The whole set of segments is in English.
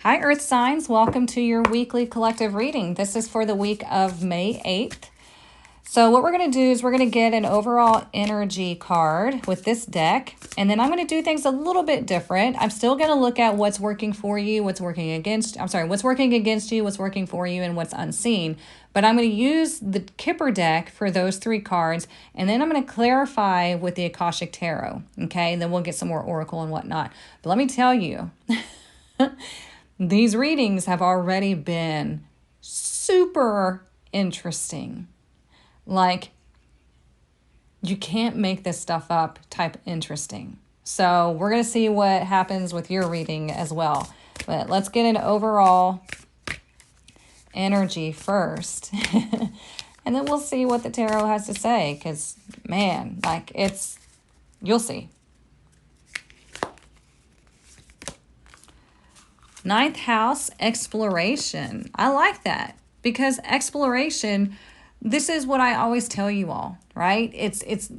Hi, Earth signs. Welcome to your weekly collective reading. This is for the week of May 8th. So what we're going to do is we're going to get an overall energy card with this deck, and then I'm going to do things a little bit different. I'm still going to look at what's working for you, what's working against you, what's working for you, and what's unseen. But I'm going to use the Kipper deck for those three cards, and then I'm going to clarify with the Akashic Tarot, okay? And then we'll get some more Oracle and whatnot. But let me tell you, these readings have already been super interesting. Like, you can't make this stuff up type interesting. So we're going to see what happens with your reading as well. But let's get an overall energy first. And then we'll see what the tarot has to say. Because, man, like, you'll see. Ninth house, exploration. I like that because exploration, this is what I always tell you all, right? It's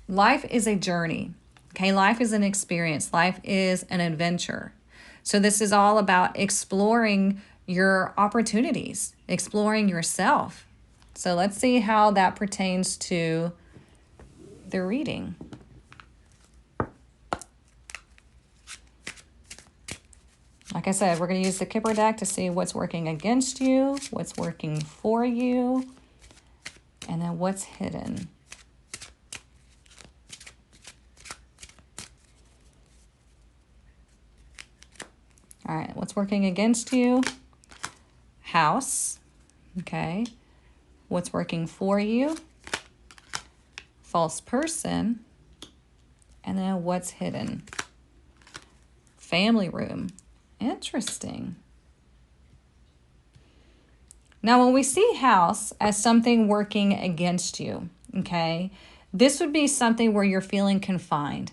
life is a journey. Okay, life is an experience. Life is an adventure. So this is all about exploring your opportunities, exploring yourself. So let's see how that pertains to the reading. Like I said, we're going to use the Kipper deck to see what's working against you, what's working for you, and then what's hidden. All right, what's working against you? House, okay. What's working for you? False person. And then what's hidden? Family room. Interesting. Now, when we see house as something working against you, okay, this would be something where you're feeling confined,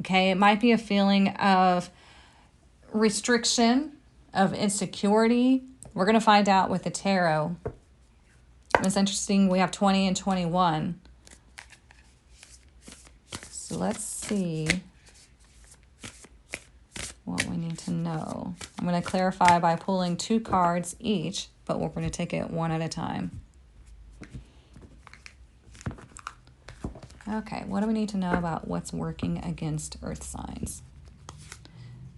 okay? It might be a feeling of restriction, of insecurity. We're going to find out with the tarot. It's interesting, we have 20 and 21. So let's see what we need to know. I'm going to clarify by pulling two cards each, but we're going to take it one at a time. Okay, what do we need to know about what's working against earth signs?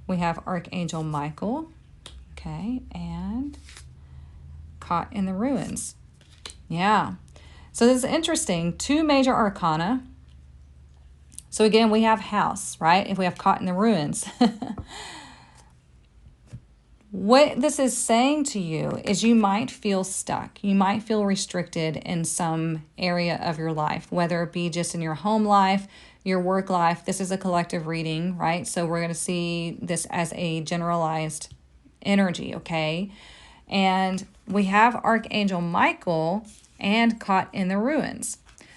We have Archangel Michael, okay, and Caught in the Ruins. Yeah, so this is interesting. Two major arcana. So again, we have house, right? If we have Caught in the Ruins. What this is saying to you is you might feel stuck. You might feel restricted in some area of your life, whether it be just in your home life, your work life. This is a collective reading, right? So we're going to see this as a generalized energy, okay? And we have Archangel Michael and Caught in the Ruins.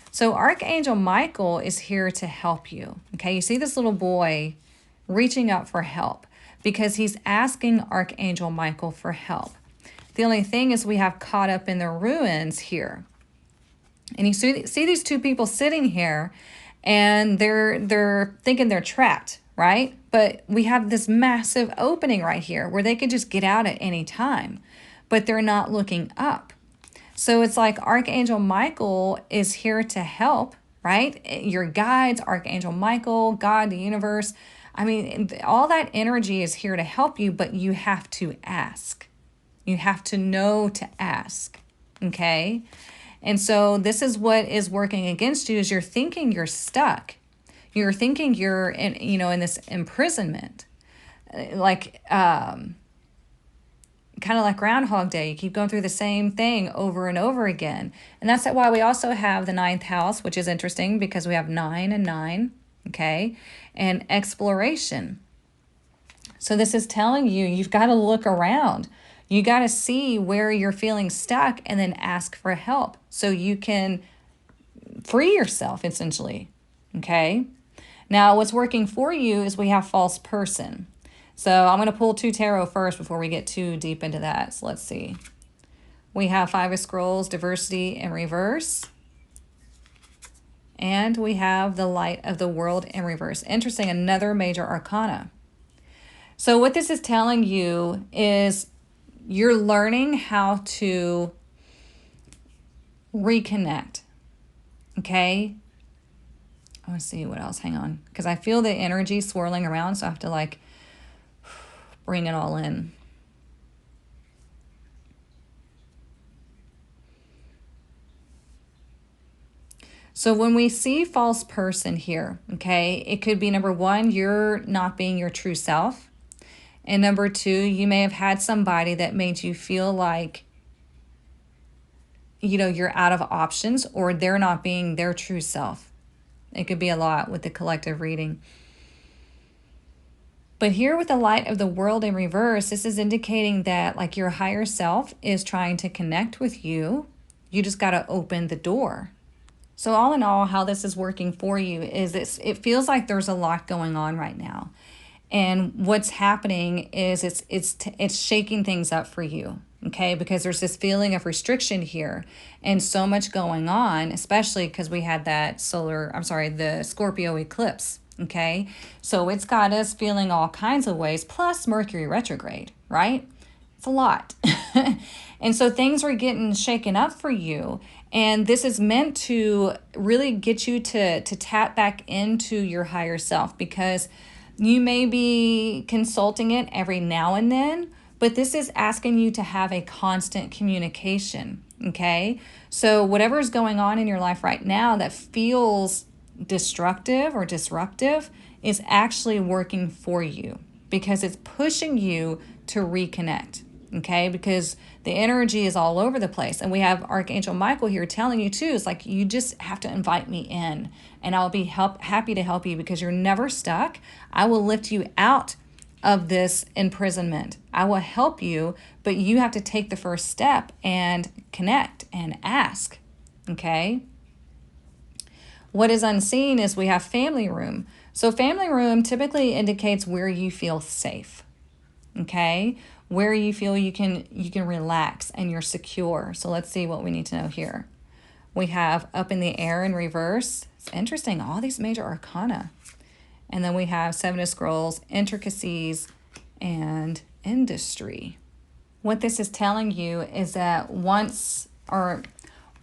So Archangel Michael is here to help you, okay? You see this little boy reaching up for help because he's asking Archangel Michael for help. The only thing is we have Caught up in the Ruins here. And you see these two people sitting here and they're thinking they're trapped, right? But we have this massive opening right here where they could just get out at any time, but they're not looking up. So it's like Archangel Michael is here to help, right? Your guides, Archangel Michael, God, the universe. I mean, all that energy is here to help you, but you have to ask. You have to know to ask, okay? And so this is what is working against you is you're thinking you're stuck. You're thinking you're in this imprisonment. Like, kind of like Groundhog Day. You keep going through the same thing over and over again. And that's why we also have the ninth house, which is interesting because we have 9 and 9, okay? And exploration. So this is telling you, you've got to look around. You got to see where you're feeling stuck and then ask for help so you can free yourself, essentially, okay? Now, what's working for you is we have false person. So I'm going to pull two tarot first before we get too deep into that. So let's see. We have 5 of Scrolls, diversity in reverse. And we have the Light of the World in reverse. Interesting, another major arcana. So what this is telling you is you're learning how to reconnect. Okay? I want to see what else. Hang on. Because I feel the energy swirling around, so I have to like bring it all in. So when we see false person here, okay, it could be number one, you're not being your true self. And number two, you may have had somebody that made you feel like, you know, you're out of options, or they're not being their true self. It could be a lot with the collective reading. But here with the light of the world in reverse, this is indicating that like your higher self is trying to connect with you. You just got to open the door. So all in all, how this is working for you is it feels like there's a lot going on right now. And what's happening is it's shaking things up for you, okay? Because there's this feeling of restriction here and so much going on, especially because we had that the Scorpio eclipse, okay? So it's got us feeling all kinds of ways, plus Mercury retrograde, right? It's a lot. And so things are getting shaken up for you. And this is meant to really get you to tap back into your higher self, because you may be consulting it every now and then, but this is asking you to have a constant communication, okay? So whatever is going on in your life right now that feels destructive or disruptive is actually working for you, because it's pushing you to reconnect, okay? Because the energy is all over the place. And we have Archangel Michael here telling you too, it's like, you just have to invite me in and I'll be happy to help you, because you're never stuck. I will lift you out of this imprisonment. I will help you, but you have to take the first step and connect and ask, okay? What is unseen is we have family room. So family room typically indicates where you feel safe, okay? Where you feel you can relax and you're secure. So let's see what we need to know here. We have up in the air in reverse. It's interesting, all these major arcana. And then we have Seven of Scrolls, intricacies, and industry. What this is telling you is that what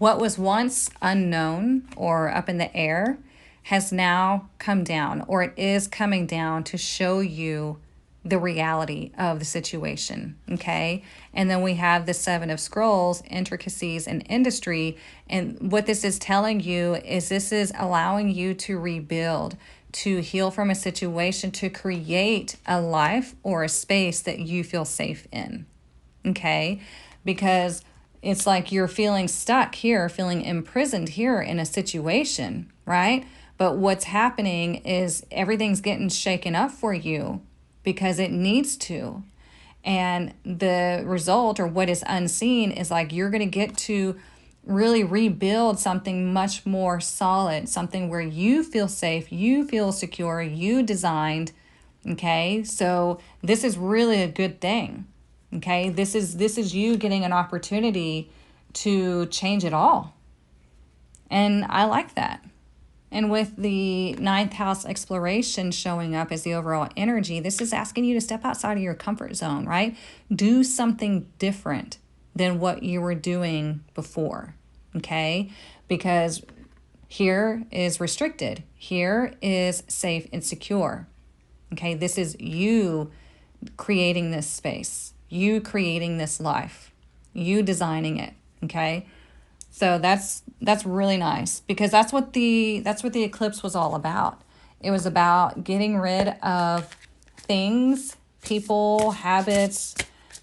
was once unknown or up in the air has now come down, or it is coming down to show you the reality of the situation, okay? And then we have the Seven of Scrolls, intricacies, and industry. And what this is telling you is this is allowing you to rebuild, to heal from a situation, to create a life or a space that you feel safe in, okay? Because it's like you're feeling stuck here, feeling imprisoned here in a situation, right? But what's happening is everything's getting shaken up for you, because it needs to. And the result, or what is unseen, is like you're going to get to really rebuild something much more solid, something where you feel safe, you feel secure, you designed, okay? So this is really a good thing, okay? This is you getting an opportunity to change it all. And I like that. And with the ninth house exploration showing up as the overall energy, this is asking you to step outside of your comfort zone, right? Do something different than what you were doing before, okay? Because here is restricted. Here is safe and secure, okay? This is you creating this space, you creating this life, you designing it, okay? So that's really nice, because that's what the eclipse was all about. It was about getting rid of things, people, habits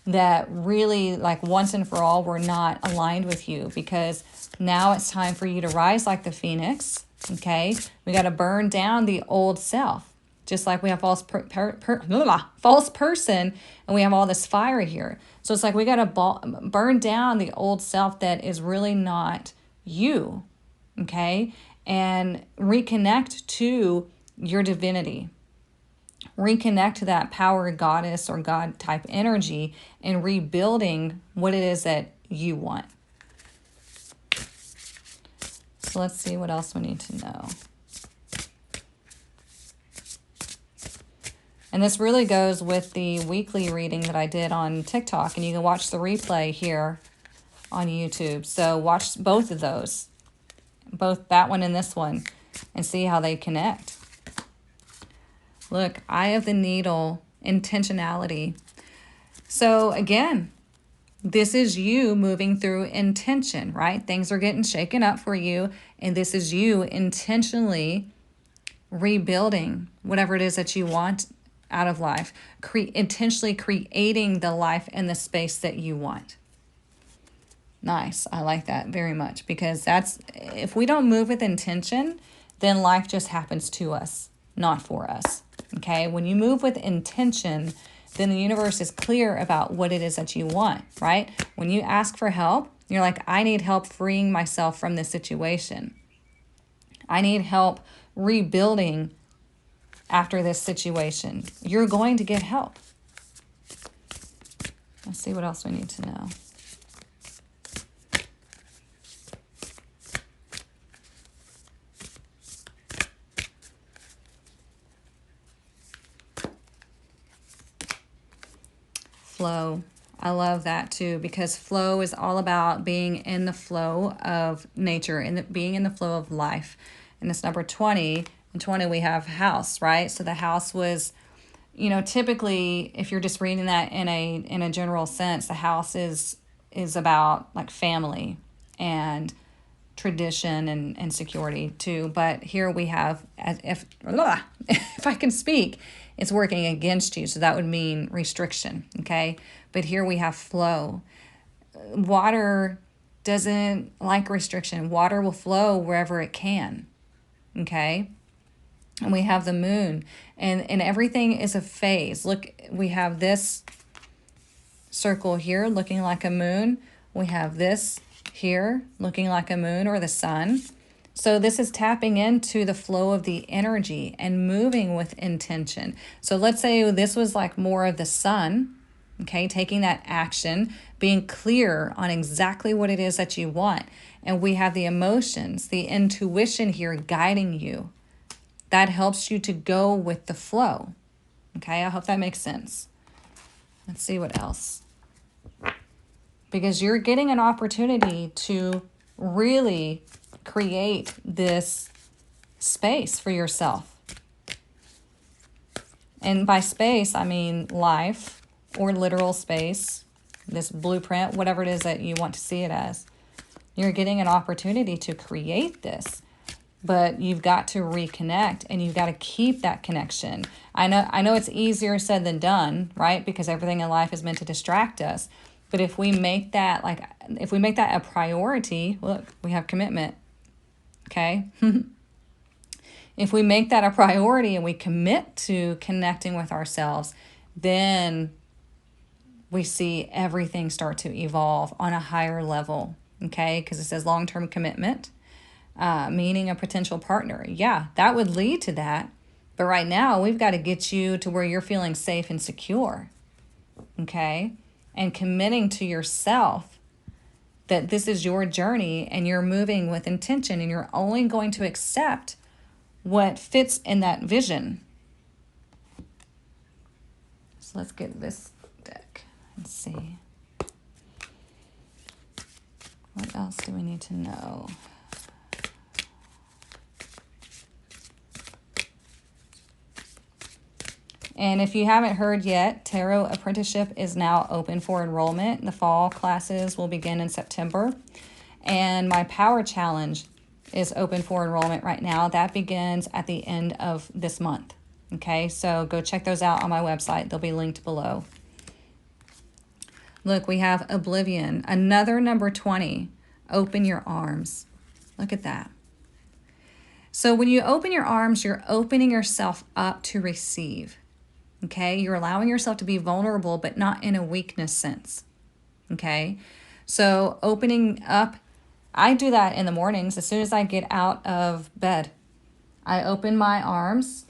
that really, like, once and for all were not aligned with you, because now it's time for you to rise like the phoenix, okay? We got to burn down the old self. Just like we have false person, and we have all this fire here. So it's like we got to burn down the old self that is really not you, okay? And reconnect to your divinity. Reconnect to that power goddess or God type energy, and rebuilding what it is that you want. So let's see what else we need to know. And this really goes with the weekly reading that I did on TikTok, and you can watch the replay here on YouTube. So watch both of those, both that one and this one, and see how they connect. Look, Eye of the Needle, intentionality. So again, this is you moving through intention, right? Things are getting shaken up for you, and this is you intentionally rebuilding whatever it is that you want out of life, intentionally creating the life and the space that you want. Nice. I like that very much, because that's, if we don't move with intention, then life just happens to us, not for us. Okay? When you move with intention, then the universe is clear about what it is that you want, right? When you ask for help, you're like, I need help freeing myself from this situation. I need help rebuilding after this situation. You're going to get help. Let's see what else we need to know. Flow. I love that too, because flow is all about being in the flow of nature and being in the flow of life. And it's number 20. In 20 we have house, right? So the house was, you know, typically if you're just reading that in a general sense, the house is about like family and tradition and security too. But here we have, if I can speak, it's working against you. So that would mean restriction, okay? But here we have flow. Water doesn't like restriction. Water will flow wherever it can, okay? And we have the moon, and everything is a phase. Look, we have this circle here looking like a moon. We have this here looking like a moon or the sun. So this is tapping into the flow of the energy and moving with intention. So let's say this was like more of the sun, okay, taking that action, being clear on exactly what it is that you want. And we have the emotions, the intuition here guiding you. That helps you to go with the flow. Okay, I hope that makes sense. Let's see what else. Because you're getting an opportunity to really create this space for yourself. And by space, I mean life or literal space, this blueprint, whatever it is that you want to see it as. You're getting an opportunity to create this, but you've got to reconnect and you've got to keep that connection. I know it's easier said than done, right? Because everything in life is meant to distract us. But if we make that a priority, look, we have commitment. Okay? If we make that a priority and we commit to connecting with ourselves, then we see everything start to evolve on a higher level. Okay? Because it says long-term commitment, meaning a potential partner. Yeah, that would lead to that. But right now, we've got to get you to where you're feeling safe and secure. Okay? And committing to yourself that this is your journey and you're moving with intention and you're only going to accept what fits in that vision. So let's get this deck and see. What else do we need to know? And if you haven't heard yet, Tarot Apprenticeship is now open for enrollment. The fall classes will begin in September. And my Power Challenge is open for enrollment right now. That begins at the end of this month. Okay, so go check those out on my website. They'll be linked below. Look, we have Oblivion, another number 20. Open your arms. Look at that. So when you open your arms, you're opening yourself up to receive. Okay, you're allowing yourself to be vulnerable, but not in a weakness sense. Okay, so opening up, I do that in the mornings. As soon as I get out of bed, I open my arms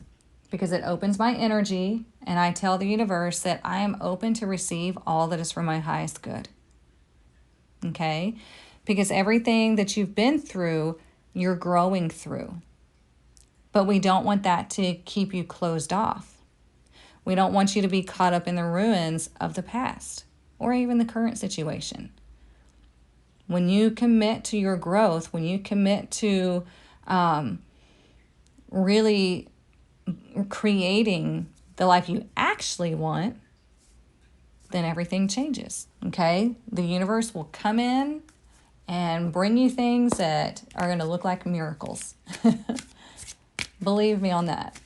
because it opens my energy, and I tell the universe that I am open to receive all that is for my highest good. Okay, because everything that you've been through, you're growing through. But we don't want that to keep you closed off. We don't want you to be caught up in the ruins of the past or even the current situation. When you commit to your growth, when you commit to really creating the life you actually want, then everything changes, okay? The universe will come in and bring you things that are going to look like miracles. Believe me on that.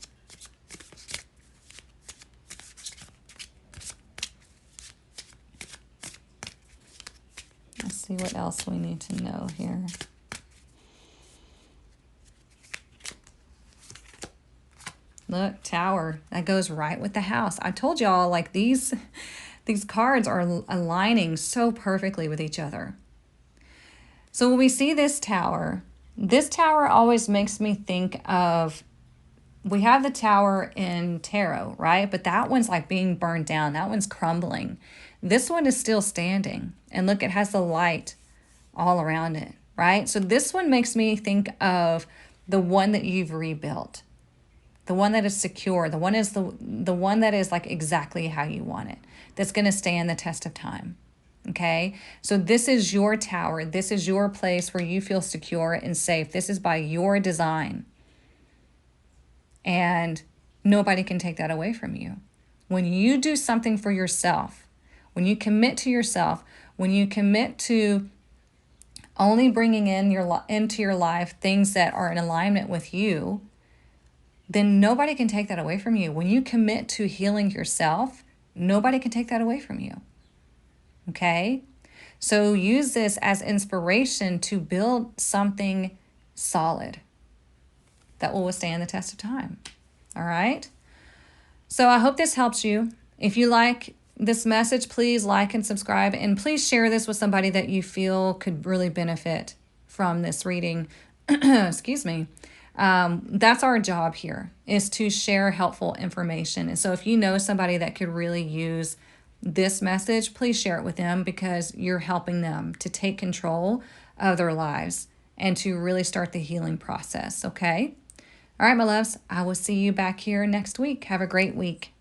Let's see what else we need to know here. Look, Tower. That goes right with the house. I told y'all, like, these cards are aligning so perfectly with each other. So when we see this Tower always makes me think of, we have the Tower in tarot, right? But that one's like being burned down. That one's crumbling. This one is still standing. And look, it has the light all around it, right? So this one makes me think of the one that you've rebuilt. The one that is secure. The one is the one that is like exactly how you want it. That's going to stand the test of time. Okay? So this is your tower. This is your place where you feel secure and safe. This is by your design. And nobody can take that away from you. When you do something for yourself, when you commit to yourself, when you commit to only bringing into your life things that are in alignment with you, then nobody can take that away from you. When you commit to healing yourself, nobody can take that away from you. Okay? So use this as inspiration to build something solid that will withstand the test of time. All right? So I hope this helps you. If you like this message, please like and subscribe, and please share this with somebody that you feel could really benefit from this reading. Excuse me. That's our job here, is to share helpful information. And so if you know somebody that could really use this message, please share it with them, because you're helping them to take control of their lives and to really start the healing process. Okay? All right, my loves, I will see you back here next week. Have a great week.